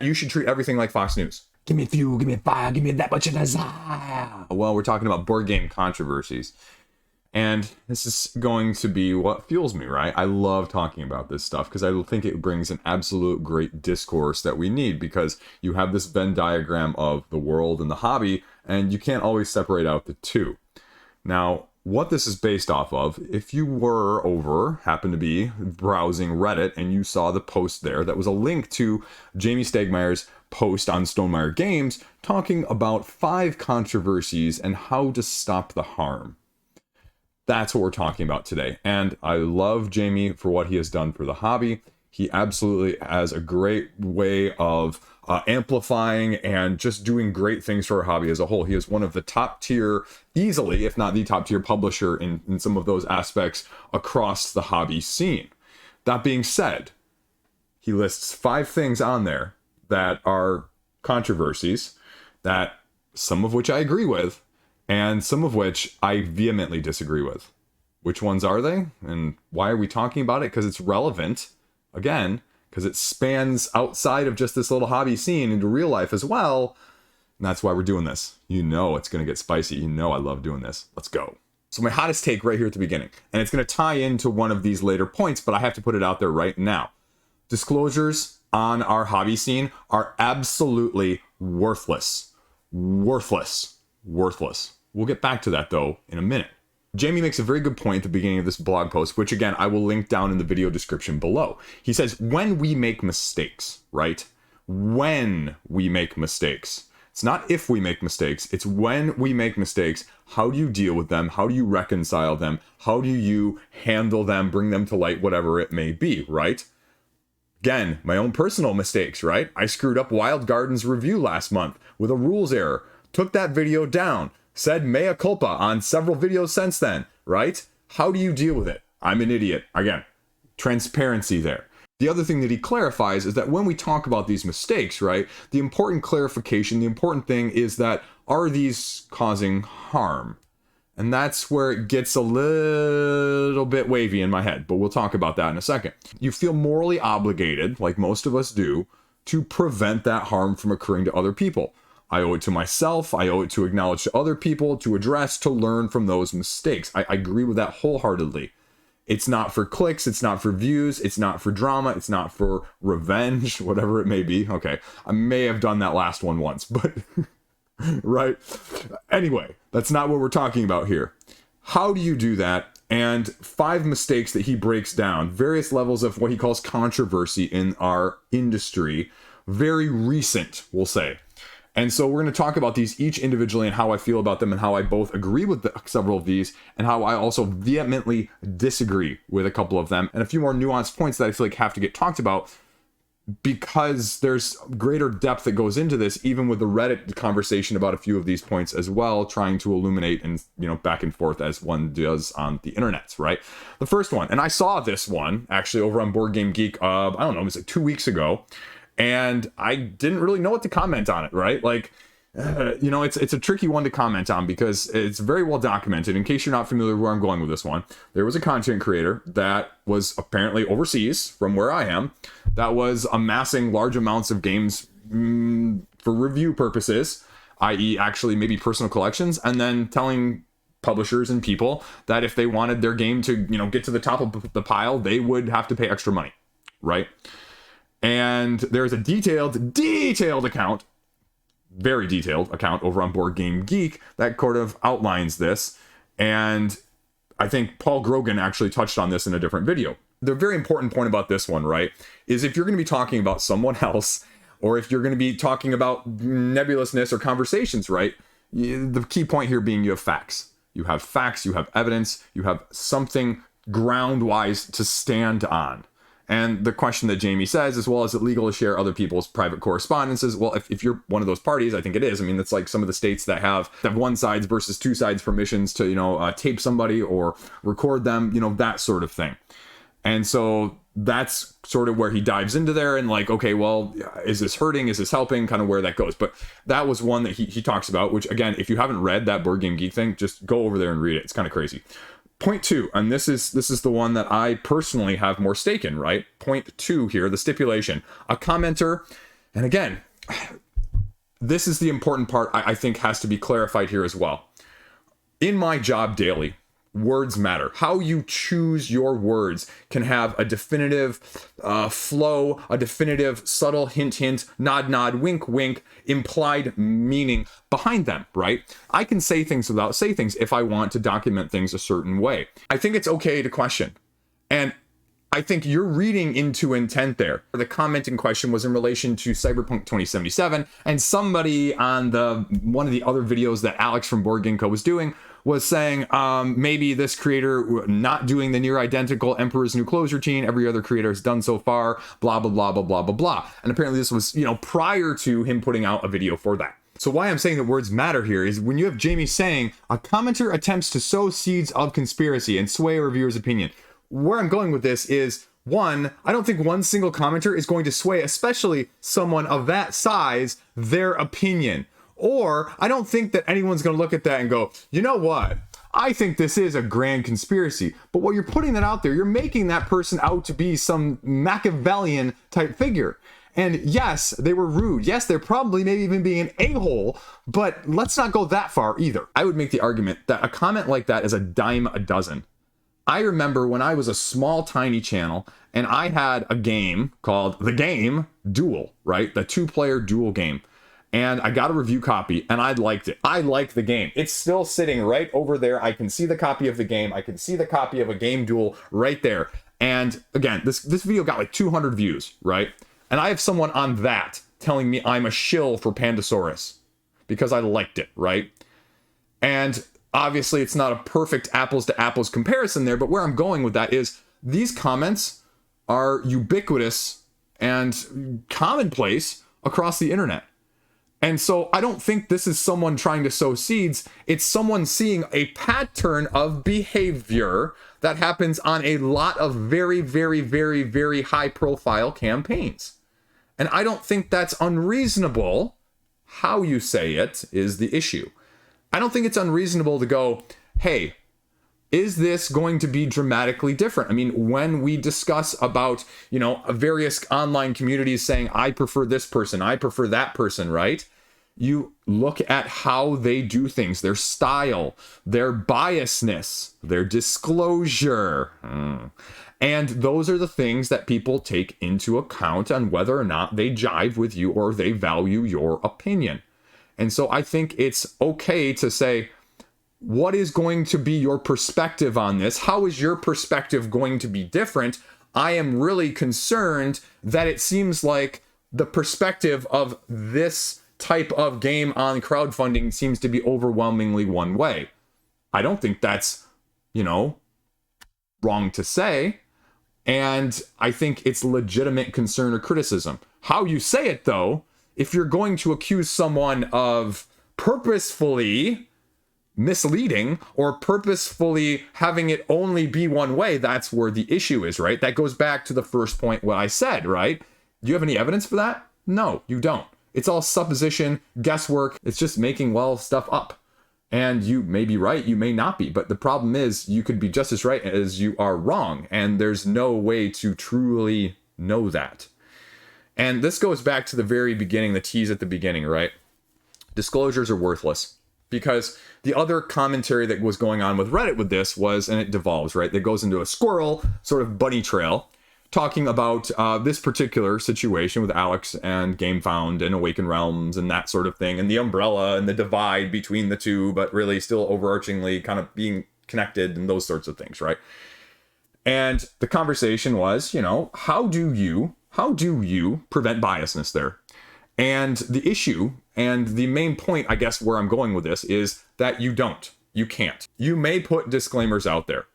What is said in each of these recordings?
You should treat everything like Fox News. Give me fuel, give me fire, give me that much desire. Well, we're talking about board game controversies. And this is going to be what fuels me, right? I love talking about this stuff because I think it brings an absolute great discourse that we need, because you have this Venn diagram of the world and the hobby, and you can't always separate out the two. Now, what this is based off of, if you happened to be browsing Reddit and you saw the post there, that was a link to Jamie Stegmaier's post on Stonemaier Games talking about 5 controversies and how to stop the harm. That's what we're talking about today. And I love Jamie for what he has done for the hobby. He absolutely has a great way of amplifying and just doing great things for our hobby as a whole. He is one of the top tier, easily, if not the top tier publisher in some of those aspects across the hobby scene. That being said, he lists 5 things on there that are controversies, that some of which I agree with, and some of which I vehemently disagree with. Which ones are they? And why are we talking about it? Because it's relevant, again, because it spans outside of just this little hobby scene into real life as well. And that's why we're doing this. You know it's going to get spicy. You know I love doing this. Let's go. So my hottest take right here at the beginning, and it's going to tie into one of these later points, but I have to put it out there right now. Disclosures on our hobby scene are absolutely worthless. Worthless. We'll get back to that, though, in a minute. Jamie makes a very good point at the beginning of this blog post, which, again, I will link down in the video description below. He says, when we make mistakes, right? When we make mistakes. It's not if we make mistakes. It's when we make mistakes. How do you deal with them? How do you reconcile them? How do you handle them, bring them to light, whatever it may be, right? Again, my own personal mistakes, right? I screwed up Wild Gardens review last month with a rules error. Took that video down. Said mea culpa on several videos since then, right? How do you deal with it? I'm an idiot. Again, transparency there. The other thing that he clarifies is that when we talk about these mistakes, right, the important clarification, the important thing is that, are these causing harm? And that's where it gets a little bit wavy in my head, but we'll talk about that in a second. You feel morally obligated, like most of us do, to prevent that harm from occurring to other people. I owe it to myself, I owe it to acknowledge to other people, to address, to learn from those mistakes. I agree with that wholeheartedly. It's not for clicks, it's not for views, it's not for drama, it's not for revenge, whatever it may be. Okay, I may have done that last one once, but right? Anyway, that's not what we're talking about here. How do you do that? And 5 mistakes that he breaks down, various levels of what he calls controversy in our industry, very recent, we'll say. And so we're going to talk about these each individually and how I feel about them and how I both agree with several of these and how I also vehemently disagree with a couple of them, and a few more nuanced points that I feel like have to get talked about because there's greater depth that goes into this, even with the Reddit conversation about a few of these points as well, trying to illuminate and, back and forth as one does on the internet, right? The first one, and I saw this one actually over on Board Game Geek, I don't know, it was like 2 weeks ago. And I didn't really know what to comment on it, right? Like, it's a tricky one to comment on because it's very well documented. In case you're not familiar with where I'm going with this one, there was a content creator that was apparently overseas from where I am that was amassing large amounts of games for review purposes, i.e. actually maybe personal collections, and then telling publishers and people that if they wanted their game to, get to the top of the pile, they would have to pay extra money, right? And there's a detailed account, very detailed account over on Board Game Geek that sort of outlines this. And I think Paul Grogan actually touched on this in a different video. The very important point about this one, right, is if you're going to be talking about someone else, or if you're going to be talking about nebulousness or conversations, right, the key point here being you have facts. You have facts, you have evidence, you have something ground-wise to stand on. And the question that Jamie says, as well, is it legal to share other people's private correspondences? Well, if you're one of those parties, I think it is. I mean, it's like some of the states that have one side's versus two sides permissions to, tape somebody or record them, that sort of thing. And so that's sort of where he dives into there and like, okay, well, is this hurting? Is this helping? Kind of where that goes. But that was one that he talks about, which, again, if you haven't read that Board Game Geek thing, just go over there and read it. It's kind of crazy. Point 2, and this is the one that I personally have more stake in, right? Point 2 here, the stipulation. A commenter And again, this is the important part I think has to be clarified here as well. In my job daily, words matter. How you choose your words can have a definitive flow, a definitive subtle hint, nod, wink, implied meaning behind them, right? I can say things without say things if I want to document things a certain way. I think it's okay to question. And I think you're reading into intent there. The comment in question was in relation to Cyberpunk 2077, and somebody on one of the other videos that Alex from Board Game Co was doing was saying maybe this creator not doing the near identical Emperor's New Clothes routine every other creator has done so far, blah, blah, blah, blah, blah, blah, blah. And apparently this was, prior to him putting out a video for that. So why I'm saying that words matter here is when you have Jamie saying, a commenter attempts to sow seeds of conspiracy and sway a reviewer's opinion. Where I'm going with this is, one, I don't think one single commenter is going to sway, especially someone of that size, their opinion. Or I don't think that anyone's going to look at that and go, you know what? I think this is a grand conspiracy. But while you're putting that out there, you're making that person out to be some Machiavellian type figure. And yes, they were rude. Yes, they're probably maybe even being an a-hole, but let's not go that far either. I would make the argument that a comment like that is a dime a dozen. I remember when I was a small, tiny channel and I had a game called The Game Duel, right? The 2-player duel game. And I got a review copy and I liked it. I liked the game. It's still sitting right over there. I can see the copy of the game. I can see the copy of a game duel right there. And again, this video got like 200 views, right? And I have someone on that telling me I'm a shill for Pandasaurus because I liked it, right? And obviously, it's not a perfect apples to apples comparison there, but where I'm going with that is these comments are ubiquitous and commonplace across the internet. And so I don't think this is someone trying to sow seeds. It's someone seeing a pattern of behavior that happens on a lot of very, very, very, very high profile campaigns. And I don't think that's unreasonable. How you say it is the issue. I don't think it's unreasonable to go, hey, is this going to be dramatically different? I mean, when we discuss about, various online communities saying, I prefer this person, I prefer that person, right? You look at how they do things, their style, their biasness, their disclosure. And those are the things that people take into account on whether or not they jive with you or they value your opinion. And so I think it's okay to say, what is going to be your perspective on this? How is your perspective going to be different? I am really concerned that it seems like the perspective of this type of game on crowdfunding seems to be overwhelmingly one way. I don't think that's, wrong to say. And I think it's legitimate concern or criticism. How you say it, though, if you're going to accuse someone of purposefully misleading or purposefully having it only be one way, that's where the issue is, right? That goes back to the first point what I said, right? Do you have any evidence for that? No, you don't. It's all supposition, guesswork. It's just making stuff up. And you may be right, you may not be. But the problem is you could be just as right as you are wrong. And there's no way to truly know that. And this goes back to the very beginning, the tease at the beginning, right? Disclosures are worthless. Because the other commentary that was going on with Reddit with this was, and it devolves, right? That goes into a squirrel sort of bunny trail, talking about this particular situation with Alex and GameFound and Awakened Realms and that sort of thing, and the umbrella and the divide between the two, but really still overarchingly kind of being connected and those sorts of things, right? And the conversation was, how do you prevent biasness there? And the issue and the main point, I guess, where I'm going with this is that you can't. You may put disclaimers out there.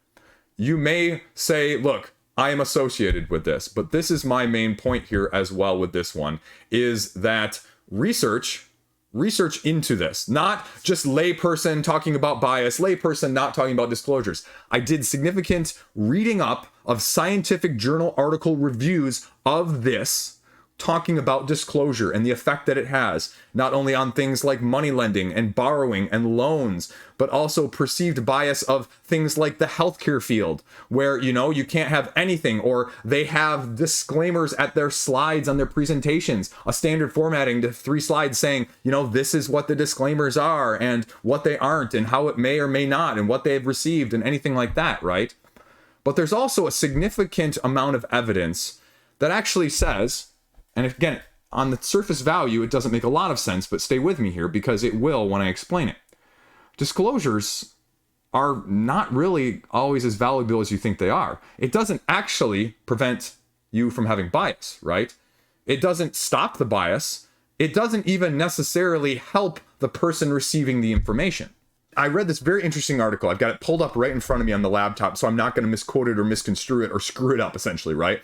You may say, look, I am associated with this, but this is my main point here as well with this one, is that research into this, not just layperson talking about bias, layperson not talking about disclosures. I did significant reading up of scientific journal article reviews of this talking about disclosure and the effect that it has, not only on things like money lending and borrowing and loans, but also perceived bias of things like the healthcare field, where, you can't have anything, or they have disclaimers at their slides on their presentations, a standard formatting to 3 slides saying, this is what the disclaimers are and what they aren't and how it may or may not and what they've received and anything like that, right? But there's also a significant amount of evidence that actually says, and again, on the surface value, it doesn't make a lot of sense, but stay with me here because it will when I explain it. Disclosures are not really always as valuable as you think they are. It doesn't actually prevent you from having bias, right? It doesn't stop the bias. It doesn't even necessarily help the person receiving the information. I read this very interesting article. I've got it pulled up right in front of me on the laptop, so I'm not going to misquote it or misconstrue it or screw it up, essentially, right?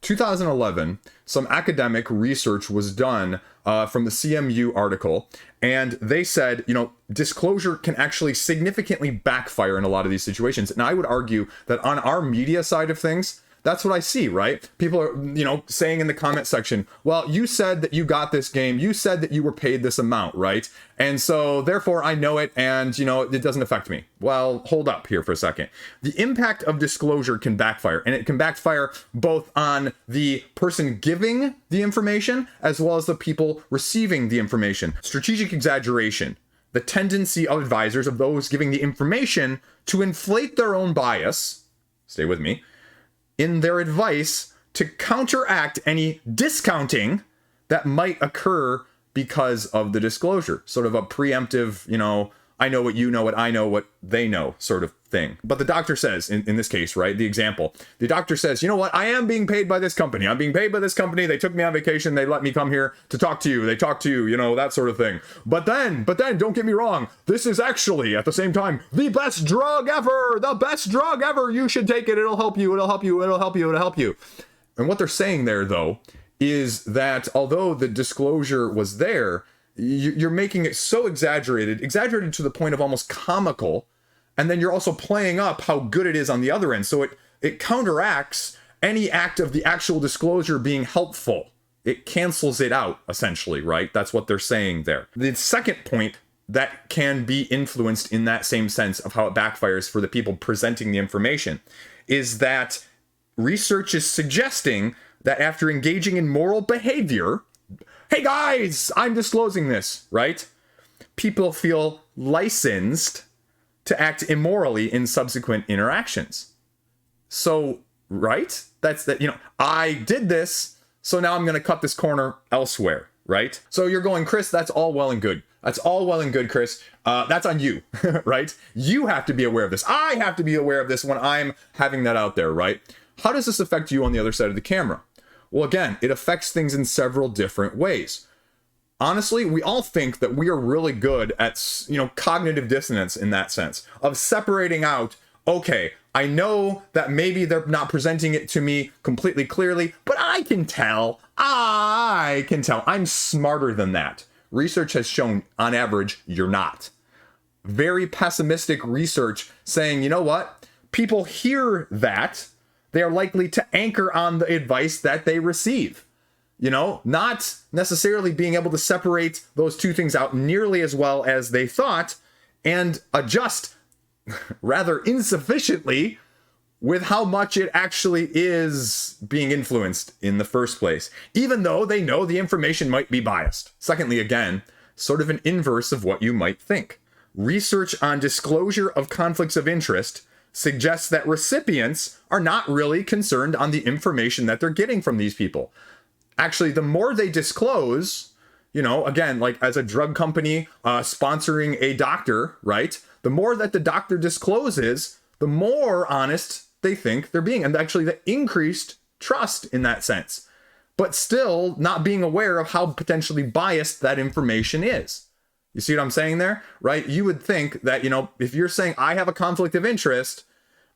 2011, some academic research was done from the CMU article, and they said, disclosure can actually significantly backfire in a lot of these situations. And I would argue that on our media side of things, that's what I see, right? People are, saying in the comment section, well, you said that you got this game. You said that you were paid this amount, right? And so therefore I know it and, it doesn't affect me. Well, hold up here for a second. The impact of disclosure can backfire, and it can backfire both on the person giving the information as well as the people receiving the information. Strategic exaggeration, the tendency of advisors, of those giving the information, to inflate their own bias, stay with me, in their advice to counteract any discounting that might occur because of the disclosure. Sort of a preemptive, I know what you know, what I know, what they know sort of thing. But the doctor says, in this case, right, the example, the doctor says, you know what, I am being paid by this company. I'm being paid by this company. They took me on vacation. They let me come here to talk to you. They talk to you, that sort of thing. But then, don't get me wrong. This is actually, at the same time, the best drug ever. The best drug ever. You should take it. It'll help you. It'll help you. It'll help you. It'll help you. And what they're saying there, though, is that although the disclosure was there, you're making it so exaggerated to the point of almost comical, and then you're also playing up how good it is on the other end. So it counteracts any act of the actual disclosure being helpful. It cancels it out, essentially, right? That's what they're saying there. The second point that can be influenced in that same sense of how it backfires for the people presenting the information is that research is suggesting that after engaging in moral behavior, hey guys, I'm disclosing this, right? People feel licensed to act immorally in subsequent interactions. So, right? That's that, I did this, so now I'm going to cut this corner elsewhere, right? So you're going, Chris, that's all well and good. That's all well and good, Chris. That's on you, right? You have to be aware of this. I have to be aware of this when I'm having that out there, right? How does this affect you on the other side of the camera? Well, again, it affects things in several different ways. Honestly, we all think that we are really good at, cognitive dissonance in that sense of separating out, okay, I know that maybe they're not presenting it to me completely clearly, but I can tell. I'm smarter than that. Research has shown, on average, you're not. Very pessimistic research saying, you know what? People hear that. They are likely to anchor on the advice that they receive. Not necessarily being able to separate those two things out nearly as well as they thought, and adjust rather insufficiently with how much it actually is being influenced in the first place, even though they know the information might be biased. Secondly, again, sort of an inverse of what you might think. Research on disclosure of conflicts of interest suggests that recipients are not really concerned on the information that they're getting from these people. Actually, the more they disclose, again, like as a drug company sponsoring a doctor, right? The more that the doctor discloses, the more honest they think they're being, and actually the increased trust in that sense, but still not being aware of how potentially biased that information is. You see what I'm saying there, right? You would think that, if you're saying I have a conflict of interest,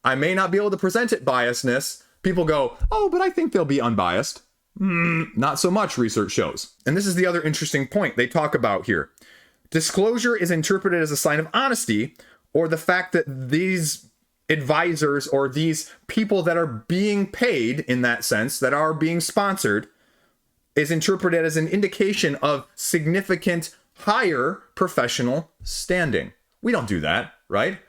I may not be able to present it biasness. People go, oh, but I think they'll be unbiased. Not so much, research shows. And this is the other interesting point they talk about here. Disclosure is interpreted as a sign of honesty, or the fact that these advisors or these people that are being paid in that sense, that are being sponsored, is interpreted as an indication of significant higher professional standing. We don't do that, right?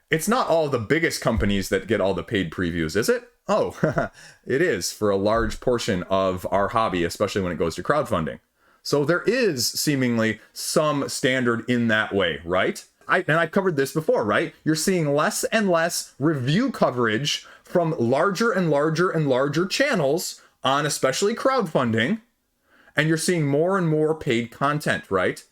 It's not all the biggest companies that get all the paid previews, is it? Oh, it is for a large portion of our hobby, especially when it goes to crowdfunding. So there is seemingly some standard in that way, right? I've covered this before, right? You're seeing less and less review coverage from larger and larger and larger channels on especially crowdfunding. And you're seeing more and more paid content, right?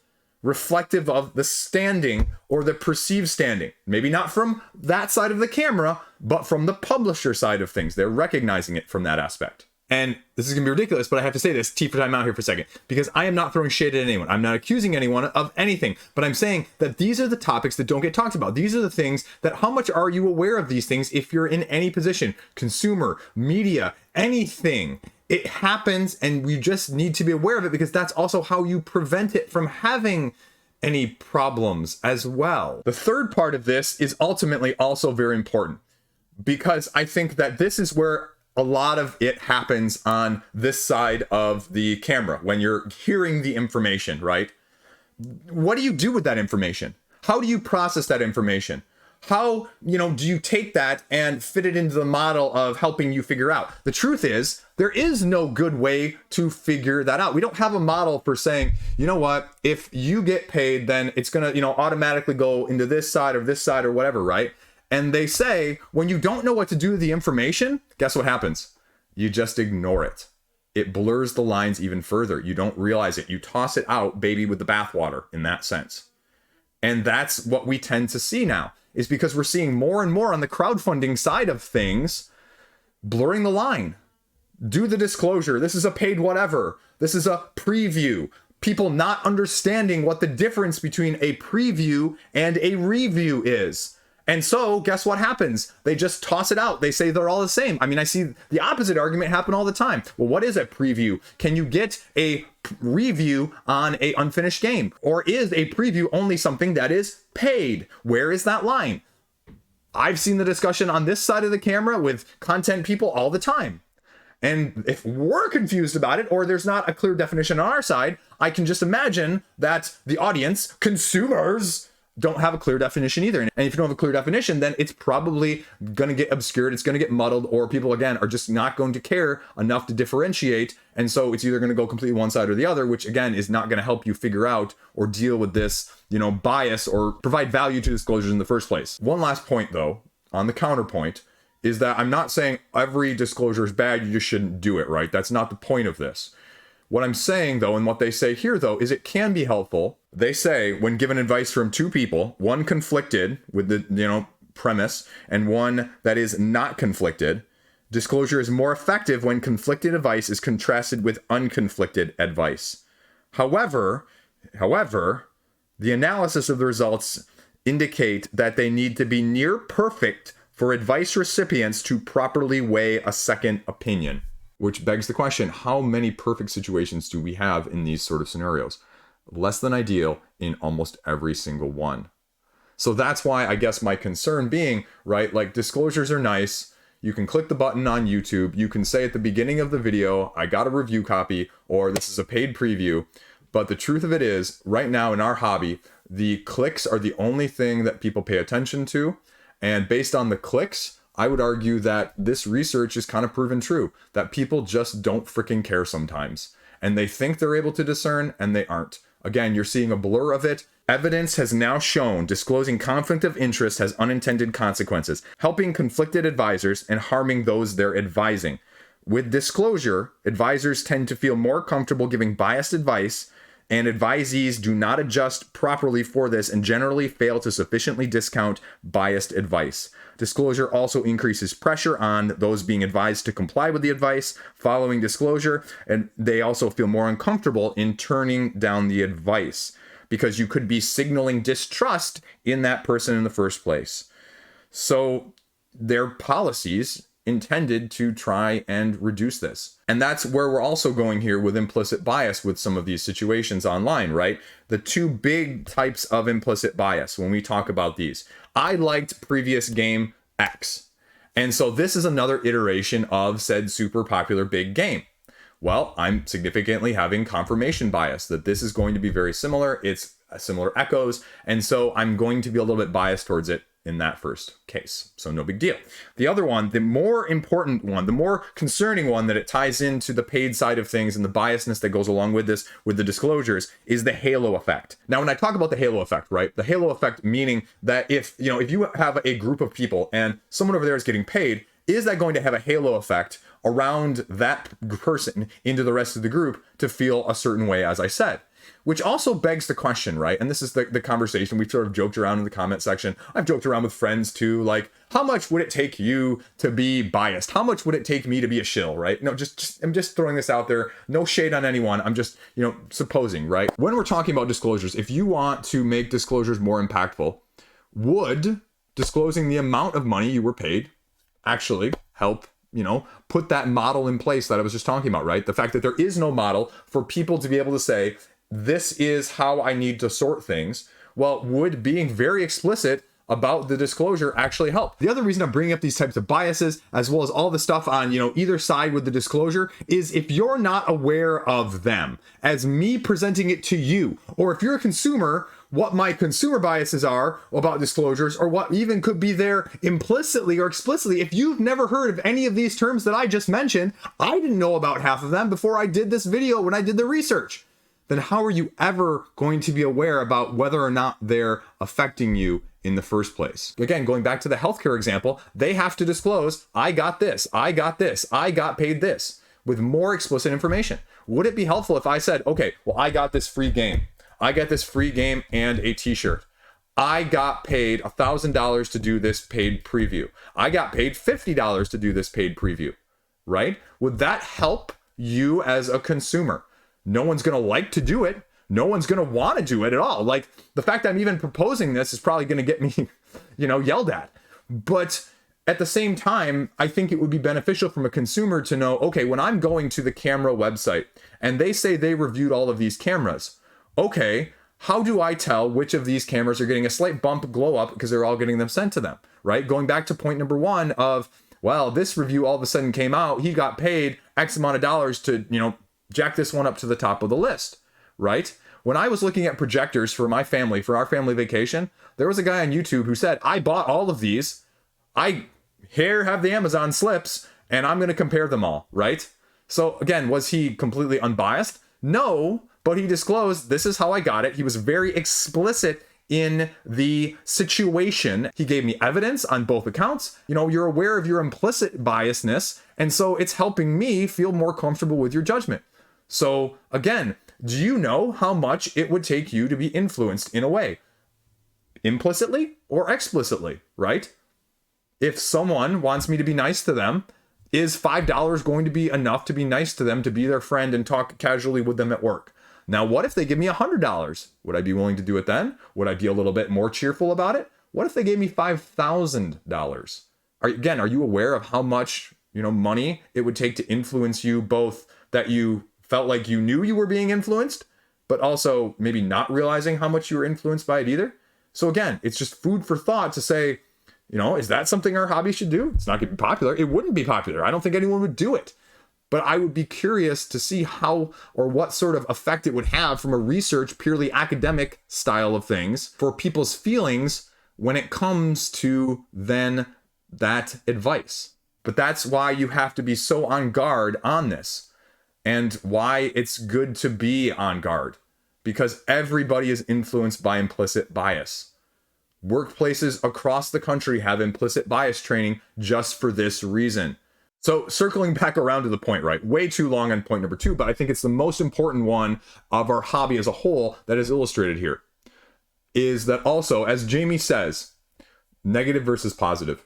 Reflective of the standing or the perceived standing. Maybe not from that side of the camera, but from the publisher side of things. They're recognizing it from that aspect. And this is going to be ridiculous, but I have to say this, for time out here for a second, because I am not throwing shade at anyone. I'm not accusing anyone of anything, but I'm saying that these are the topics that don't get talked about. These are the things that, how much are you aware of these things if you're in any position, consumer, media, anything? It happens, and we just need to be aware of it, because that's also how you prevent it from having any problems as well. The third part of this is ultimately also very important, because I think that this is where a lot of it happens on this side of the camera when you're hearing the information, right? What do you do with that information? How do you process that information? How, do you take that and fit it into the model of helping you figure out? The truth is, there is no good way to figure that out. We don't have a model for saying, you know what, if you get paid, then it's going to, automatically go into this side or whatever, right? And they say, when you don't know what to do with the information, guess what happens? You just ignore it. It blurs the lines even further. You don't realize it. You toss it out, baby, with the bathwater in that sense. And that's what we tend to see now, is because we're seeing more and more on the crowdfunding side of things, blurring the line. Do the disclosure. This is a paid whatever. This is a preview. People not understanding what the difference between a preview and a review is. And so, guess what happens? They just toss it out. They say they're all the same. I mean, I see the opposite argument happen all the time. Well, what is a preview? Can you get a review on an unfinished game? Or is a preview only something that is paid? Where is that line? I've seen the discussion on this side of the camera with content people all the time. And if we're confused about it, or there's not a clear definition on our side, I can just imagine that the audience, consumers, don't have a clear definition either. And if you don't have a clear definition, then it's probably going to get obscured. It's going to get muddled, or people, again, are just not going to care enough to differentiate. And so it's either going to go completely one side or the other, which, again, is not going to help you figure out or deal with this, bias or provide value to disclosures in the first place. One last point, though, on the counterpoint, is that I'm not saying every disclosure is bad. You just shouldn't do it, right? That's not the point of this. What I'm saying, though, and what they say here, though, is it can be helpful. They say when given advice from two people, one conflicted with the, premise and one that is not conflicted, disclosure is more effective when conflicted advice is contrasted with unconflicted advice. However, the analysis of the results indicate that they need to be near perfect for advice recipients to properly weigh a second opinion. Which begs the question, how many perfect situations do we have in these sort of scenarios? Less than ideal in almost every single one. So that's why I guess my concern being, right, like disclosures are nice. You can click the button on YouTube. You can say at the beginning of the video, I got a review copy, or this is a paid preview. But the truth of it is, right now in our hobby, the clicks are the only thing that people pay attention to. And based on the clicks, I would argue that this research is kind of proven true, that people just don't freaking care sometimes. And they think they're able to discern, and they aren't. Again, you're seeing a blur of it. Evidence has now shown disclosing conflict of interest has unintended consequences, helping conflicted advisors and harming those they're advising. With disclosure, advisors tend to feel more comfortable giving biased advice, and advisees do not adjust properly for this and generally fail to sufficiently discount biased advice. Disclosure also increases pressure on those being advised to comply with the advice following disclosure, and they also feel more uncomfortable in turning down the advice because you could be signaling distrust in that person in the first place. So their policies intended to try and reduce this. And that's where we're also going here with implicit bias with some of these situations online, right? The two big types of implicit bias when we talk about these. I liked previous game X. And so this is another iteration of said super popular big game. Well, I'm significantly having confirmation bias that this is going to be very similar. It's similar echoes. And so I'm going to be a little bit biased towards it in that first case. So no big deal. The other one, the more important one, the more concerning one that it ties into the paid side of things and the biasness that goes along with this, with the disclosures, is the halo effect. Now, when I talk about the halo effect, right, the halo effect meaning that if you have a group of people and someone over there is getting paid, is that going to have a halo effect around that person into the rest of the group to feel a certain way, as I said? Which also begs the question, right? And this is the conversation we've sort of joked around in the comment section. I've joked around with friends too, like, how much would it take you to be biased? How much would it take me to be a shill, right? No, I'm just throwing this out there. No shade on anyone. I'm just, supposing, right? When we're talking about disclosures, if you want to make disclosures more impactful, would disclosing the amount of money you were paid actually help put that model in place that I was just talking about, right? The fact that there is no model for people to be able to say, this is how I need to sort things. Well, would being very explicit about the disclosure actually help? The other reason I'm bringing up these types of biases, as well as all the stuff on, either side with the disclosure, is if you're not aware of them as me presenting it to you, or if you're a consumer, what my consumer biases are about disclosures, or what even could be there implicitly or explicitly. If you've never heard of any of these terms that I just mentioned, I didn't know about half of them before I did this video when I did the research. Then how are you ever going to be aware about whether or not they're affecting you in the first place? Again, going back to the healthcare example, they have to disclose, I got this, I got this, I got paid this, with more explicit information. Would it be helpful if I said, okay, well, I got this free game. I get this free game and a t-shirt. I got paid $1,000 to do this paid preview. I got paid $50 to do this paid preview, right? Would that help you as a consumer? No one's going to like to do it. No one's going to want to do it at all. Like, the fact I'm even proposing this is probably going to get me, yelled at. But at the same time, I think it would be beneficial from a consumer to know, okay, when I'm going to the camera website and they say they reviewed all of these cameras, okay, how do I tell which of these cameras are getting a slight bump glow up because they're all getting them sent to them, right? Going back to point number one of, well, this review all of a sudden came out, he got paid X amount of dollars to, jack this one up to the top of the list, right? When I was looking at projectors for my family, for our family vacation, there was a guy on YouTube who said, I bought all of these. I here have the Amazon slips and I'm going to compare them all, right? So again, was he completely unbiased? No, but he disclosed, this is how I got it. He was very explicit in the situation. He gave me evidence on both accounts. You're aware of your implicit biasness, and so it's helping me feel more comfortable with your judgment. So again, do you know how much it would take you to be influenced in a way? Implicitly or explicitly, right? If someone wants me to be nice to them, is $5 going to be enough to be nice to them, to be their friend and talk casually with them at work? Now, what if they give me $100? Would I be willing to do it then? Would I be a little bit more cheerful about it? What if they gave me $5,000? Are you aware of how much, money it would take to influence you, both that you felt like you knew you were being influenced, but also maybe not realizing how much you were influenced by it either? So again, it's just food for thought to say, is that something our hobby should do? It's not going to be popular. It wouldn't be popular. I don't think anyone would do it. But I would be curious to see how or what sort of effect it would have from a research, purely academic style of things for people's feelings when it comes to then that advice. But that's why you have to be so on guard on this, and why it's good to be on guard, because everybody is influenced by implicit bias. Workplaces across the country have implicit bias training just for this reason. So circling back around to the point, right? Way too long on point number 2, but I think it's the most important one of our hobby as a whole that is illustrated here. Is that also, as Jamie says, negative versus positive.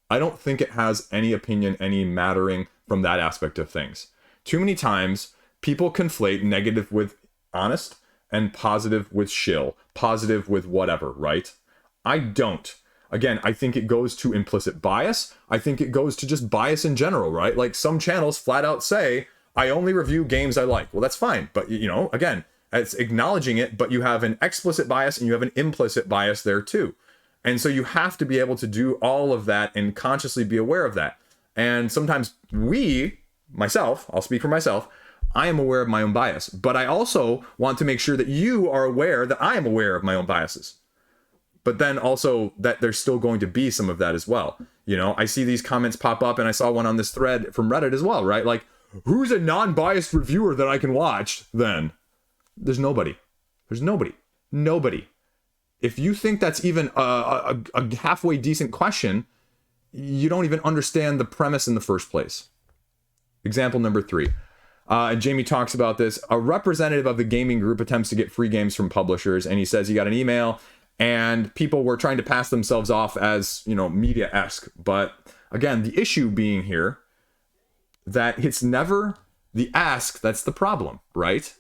I don't think it has any opinion, any mattering from that aspect of things. Too many times, people conflate negative with honest and positive with shill, positive with whatever, right? I don't. Again, I think it goes to implicit bias. I think it goes to just bias in general, right? Like, some channels flat out say, I only review games I like. Well, that's fine. But, again, it's acknowledging it, but you have an explicit bias and you have an implicit bias there too. And so you have to be able to do all of that and consciously be aware of that. And sometimes myself, I'll speak for myself, I am aware of my own bias, but I also want to make sure that you are aware that I am aware of my own biases. But then also that there's still going to be some of that as well. You know, I see these comments pop up, and I saw one on this thread from Reddit as well, right? Like, who's a non-biased reviewer that I can watch then? There's nobody. There's nobody. Nobody. If you think that's even a halfway decent question, you don't even understand the premise in the first place. Example number 3. Jamie talks about this. A representative of the gaming group attempts to get free games from publishers, and he says he got an email, and people were trying to pass themselves off as, you know, media-esque. But again, the issue being here that it's never the ask that's the problem, right?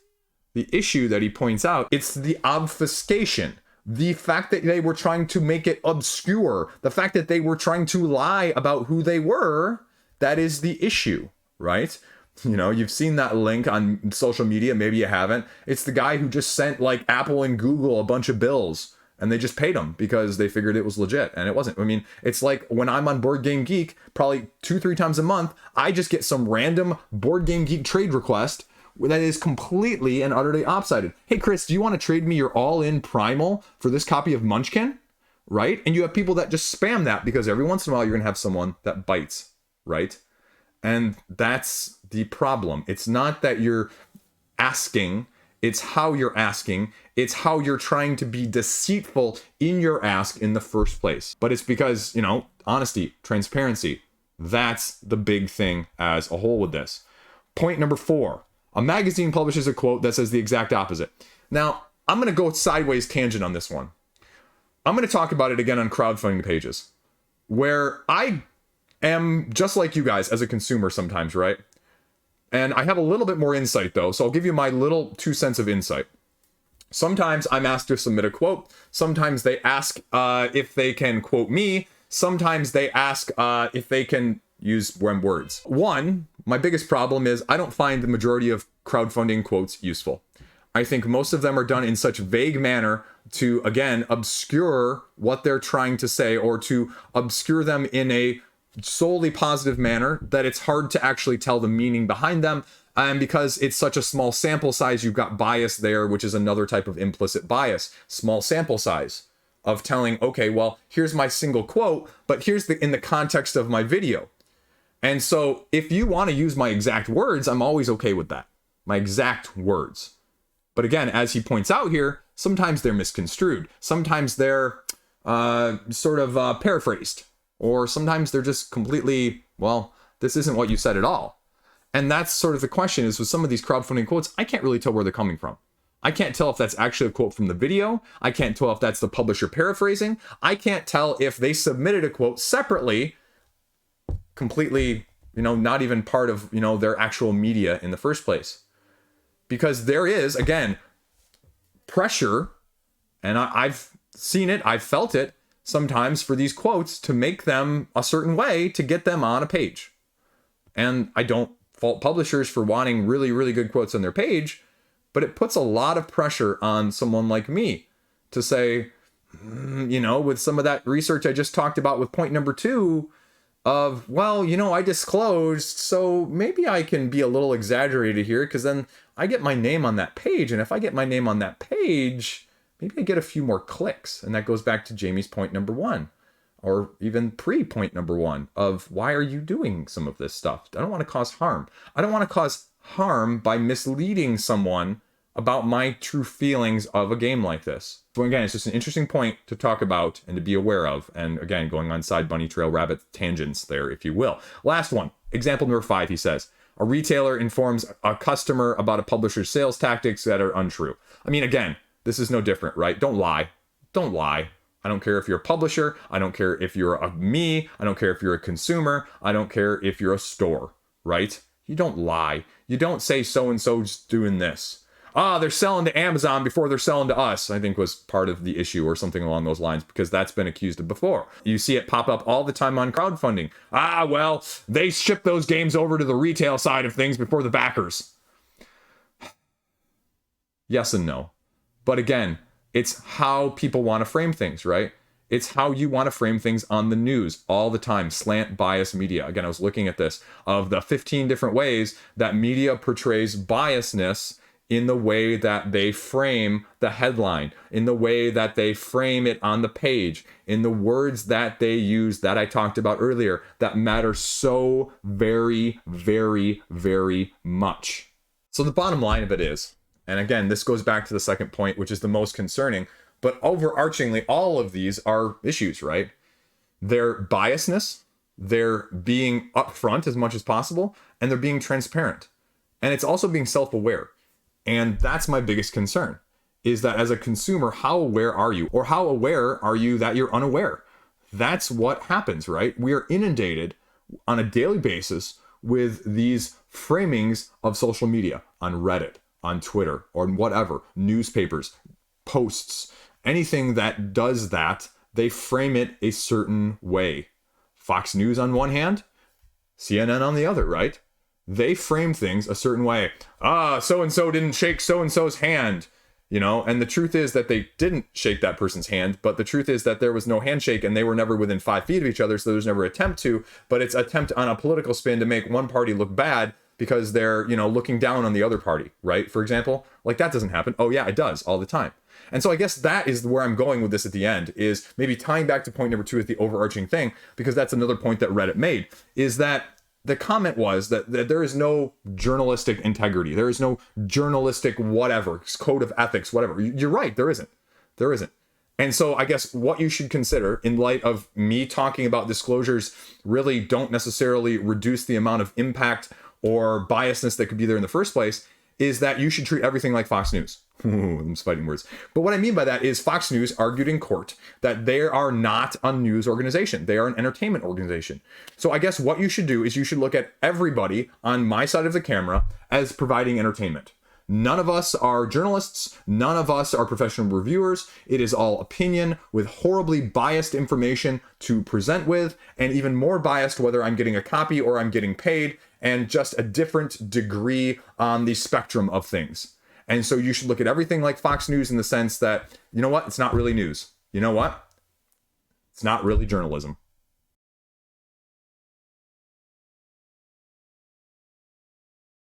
The issue that he points out, it's the obfuscation. The fact that they were trying to make it obscure, the fact that they were trying to lie about who they were, that is the issue, right? You know, you've seen that link on social media, maybe you haven't. It's the guy who just sent like Apple and Google a bunch of bills, and they just paid him because they figured it was legit, and it wasn't. I mean, it's like when I'm on Board Game Geek, probably 2-3 times a month, I just get some random Board Game Geek trade request that is completely and utterly opsided. Hey, Chris, do you want to trade me your all-in Primal for this copy of Munchkin? Right? And you have people that just spam that because every once in a while you're going to have someone that bites, right? And that's the problem. It's not that you're asking, it's how you're asking. It's how you're trying to be deceitful in your ask in the first place. But it's because, you know, honesty, transparency, that's the big thing as a whole with this. Point number 4. A magazine publishes a quote that says the exact opposite. Now, I'm going to go sideways tangent on this one. I'm going to talk about it again on crowdfunding pages, where I am just like you guys as a consumer sometimes, right? And I have a little bit more insight, though, so I'll give you my little 2 cents of insight. Sometimes I'm asked to submit a quote. Sometimes they ask if they can quote me. Sometimes they ask if they can use words. One, my biggest problem is I don't find the majority of crowdfunding quotes useful. I think most of them are done in such vague manner to, again, obscure what they're trying to say, or to obscure them in a solely positive manner that it's hard to actually tell the meaning behind them. And because it's such a small sample size, you've got bias there, which is another type of implicit bias. Small sample size of telling, okay, well, here's my single quote, but here's in the context of my video. And so if you want to use my exact words, I'm always okay with that. My exact words. But again, as he points out here, sometimes they're misconstrued. Sometimes they're sort of paraphrased. Or sometimes they're just completely, well, this isn't what you said at all. And that's sort of the question is with some of these crowdfunding quotes, I can't really tell where they're coming from. I can't tell if that's actually a quote from the video. I can't tell if that's the publisher paraphrasing. I can't tell if they submitted a quote separately, completely, you know, not even part of, you know, their actual media in the first place. Because there is, again, pressure, and I've seen it, I've felt it sometimes for these quotes to make them a certain way to get them on a page. And I don't fault publishers for wanting really, really good quotes on their page, but it puts a lot of pressure on someone like me to say, you know, with some of that research I just talked about with point number 2 of, well, you know, I disclosed, so maybe I can be a little exaggerated here because then I get my name on that page. And if I get my name on that page, maybe I get a few more clicks. And that goes back to Jamie's point number 1, or even pre-point number 1 of why are you doing some of this stuff? I don't want to cause harm. I don't want to cause harm by misleading someone about my true feelings of a game like this. So again, it's just an interesting point to talk about and to be aware of. And again, going on side bunny trail rabbit tangents there, if you will. Last one, example number 5, he says, a retailer informs a customer about a publisher's sales tactics that are untrue. I mean, again, this is no different, right? Don't lie. Don't lie. I don't care if you're a publisher. I don't care if you're me. I don't care if you're a consumer. I don't care if you're a store, right? You don't lie. You don't say so-and-so's doing this. They're selling to Amazon before they're selling to us, I think was part of the issue or something along those lines, because that's been accused of before. You see it pop up all the time on crowdfunding. Well, they ship those games over to the retail side of things before the backers. Yes and no. But again, it's how people want to frame things, right? It's how you want to frame things on the news all the time. Slant bias media. Again, I was looking at this of the 15 different ways that media portrays biasness in the way that they frame the headline, in the way that they frame it on the page, in the words that they use that I talked about earlier that matter so very, very, very much. So the bottom line of it is, and again, this goes back to the second point, which is the most concerning, but overarchingly, all of these are issues, right? They're biasness, they're being upfront as much as possible, and they're being transparent. And it's also being self-aware. And that's my biggest concern, is that as a consumer, how aware are you? Or how aware are you that you're unaware? That's what happens, right? We are inundated on a daily basis with these framings of social media on Reddit, on Twitter, or whatever, newspapers, posts, anything that does that, they frame it a certain way. Fox News on one hand, CNN on the other, right? They frame things a certain way. So-and-so didn't shake so-and-so's hand, and the truth is that they didn't shake that person's hand, but the truth is that there was no handshake and they were never within 5 feet of each other, so there's never an attempt to, but it's an attempt on a political spin to make one party look bad because they're, looking down on the other party, right? For example, like that doesn't happen. Oh yeah, it does all the time. And so I guess that is where I'm going with this at the end, is maybe tying back to point number 2 as the overarching thing, because that's another point that Reddit made, is that the comment was that there is no journalistic integrity. There is no journalistic whatever, code of ethics, whatever. You're right, there isn't. There isn't. And so I guess what you should consider in light of me talking about disclosures really don't necessarily reduce the amount of impact or biasness that could be there in the first place, is that you should treat everything like Fox News. I'm fighting words. But what I mean by that is Fox News argued in court that they are not a news organization. They are an entertainment organization. So I guess what you should do is you should look at everybody on my side of the camera as providing entertainment. None of us are journalists. None of us are professional reviewers. It is all opinion with horribly biased information to present with, and even more biased whether I'm getting a copy or I'm getting paid, and just a different degree on the spectrum of things. And so you should look at everything like Fox News in the sense that, you know what? It's not really news. You know what? It's not really journalism.